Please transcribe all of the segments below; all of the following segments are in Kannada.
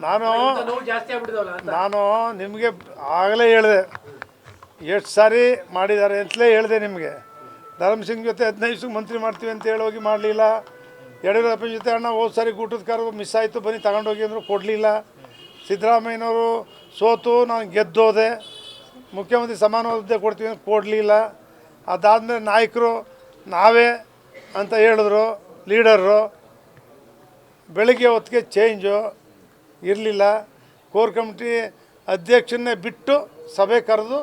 ನಾನು ನಿಮಗೆ ಆಗಲೇ ಹೇಳಿದೆ, ಎಷ್ಟು ಸಾರಿ ಮಾಡಿದ್ದಾರೆ ಅಂತಲೇ ಹೇಳಿದೆ ನಿಮಗೆ. ಧರ್ಮಸಿಂಗ್ ಜೊತೆ 15 ಮಂತ್ರಿ ಮಾಡ್ತೀವಿ ಅಂತ ಹೇಳೋಗಿ ಮಾಡಲಿಲ್ಲ. ಯಡಿಯೂರಪ್ಪನ ಜೊತೆ ಅಣ್ಣ ಹೋದ ಸಾರಿ ಊಟದ ಕಾರು ಮಿಸ್ ಆಯಿತು ಬನ್ನಿ ತಗೊಂಡೋಗಿ ಅಂದರು, ಕೊಡಲಿಲ್ಲ. ಸಿದ್ದರಾಮಯ್ಯನವರು ಸೋತು ನಾನು ಗೆದ್ದೋದೆ, ಮುಖ್ಯಮಂತ್ರಿ ಸಮಾನ ಹುದ್ದೆ ಕೊಡ್ತೀವಿ ಅಂತ ಕೊಡಲಿಲ್ಲ. ಅದಾದಮೇಲೆ ನಾಯಕರು ನಾವೇ ಅಂತ ಹೇಳಿದ್ರು, ಲೀಡರು. ಬೆಳಗ್ಗೆ ಹೊತ್ತಿಗೆ ಚೇಂಜು ಇರಲಿಲ್ಲ. ಕೋರ್ ಕಮಿಟಿ ಅಧ್ಯಕ್ಷನ್ನೇ ಬಿಟ್ಟು ಸಭೆ ಕರೆದು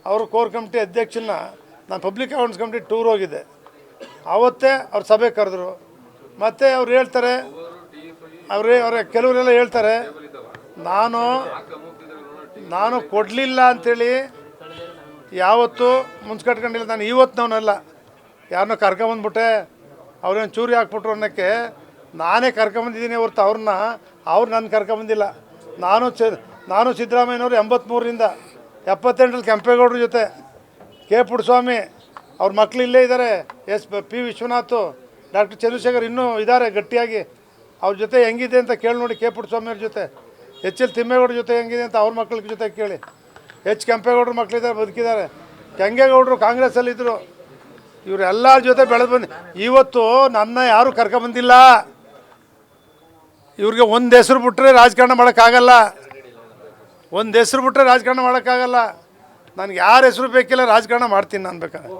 ಅವರು ಕೋರ್ ಕಮಿಟಿ ಅಧ್ಯಕ್ಷನ, ನಾನು ಪಬ್ಲಿಕ್ ಅಕೌಂಟ್ಸ್ ಕಮಿಟಿ ಟೂರ್ ಹೋಗಿದ್ದೆ, ಆವತ್ತೇ ಅವ್ರು ಸಭೆ ಕರೆದ್ರು. ಮತ್ತು ಅವ್ರು ಹೇಳ್ತಾರೆ, ಅವರೇ ಕೆಲವರೆಲ್ಲ ಹೇಳ್ತಾರೆ ನಾನು ಕೊಡಲಿಲ್ಲ ಅಂಥೇಳಿ ಯಾವತ್ತೂ ಮುನ್ಸ್ಕಟ್ಕೊಂಡಿಲ್ಲ. ನಾನು ಇವತ್ತಿನವನಲ್ಲ, ಯಾರನ್ನೋ ಕರ್ಕೊಂಬಂದ್ಬಿಟ್ಟೆ ಅವ್ರೇನು ಚೂರಿ ಹಾಕ್ಬಿಟ್ರು ಅನ್ನೋಕ್ಕೆ ನಾನೇ ಕರ್ಕೊಂಬಂದಿದ್ದೀನಿ ಹೊರ್ತು ಅವ್ರು ನನ್ನ ಕರ್ಕೊಂಬಂದಿಲ್ಲ. ನಾನು ಸಿದ್ದರಾಮಯ್ಯನವರು 83ರಿಂದ 78ರಲ್ಲಿ ಕೆಂಪೇಗೌಡರ ಜೊತೆ, ಕೆ ಪುಟ್ಟಸ್ವಾಮಿ ಅವ್ರ ಮಕ್ಕಳು ಇಲ್ಲೇ ಇದ್ದಾರೆ, ಪಿ ವಿಶ್ವನಾಥ್, ಡಾಕ್ಟರ್ ಚಂದ್ರಶೇಖರ್ ಇನ್ನೂ ಇದ್ದಾರೆ ಗಟ್ಟಿಯಾಗಿ. ಅವ್ರ ಜೊತೆ ಹೆಂಗಿದೆ ಅಂತ ಕೇಳಿ ನೋಡಿ. ಕೆ ಪುಟ್ಟಸ್ವಾಮಿಯವ್ರ ಜೊತೆ, ಎಲ್ ತಿಮ್ಮೇಗೌಡರ ಜೊತೆ ಹೆಂಗಿದೆ ಅಂತ ಅವ್ರ ಮಕ್ಕಳ ಜೊತೆ ಕೇಳಿ. ಕೆಂಪೇಗೌಡರ ಮಕ್ಕಳಿದ್ದಾರೆ, ಬದುಕಿದ್ದಾರೆ. ಕೆಂಗೇಗೌಡರು ಕಾಂಗ್ರೆಸ್ಸಲ್ಲಿದ್ದರು. ಇವರೆಲ್ಲರ ಜೊತೆ ಬೆಳೆದು ಬಂದು ಇವತ್ತು ನನ್ನ ಯಾರೂ ಕರ್ಕೊಂಬಂದಿಲ್ಲ. ಇವ್ರಿಗೆ ಒಂದು ಹೆಸರು ಬಿಟ್ಟರೆ ರಾಜಕಾರಣ ಮಾಡೋಕ್ಕಾಗಲ್ಲ, ಒಂದು ಹೆಸರು ಬಿಟ್ಟರೆ ರಾಜಕಾರಣ ಮಾಡೋಕ್ಕಾಗಲ್ಲ. ನನಗೆ ಯಾರ ಹೆಸರು ಬೇಕಿಲ್ಲ, ರಾಜಕಾರಣ ಮಾಡ್ತೀನಿ ನಾನು ಬೇಕಾದ್ರೆ.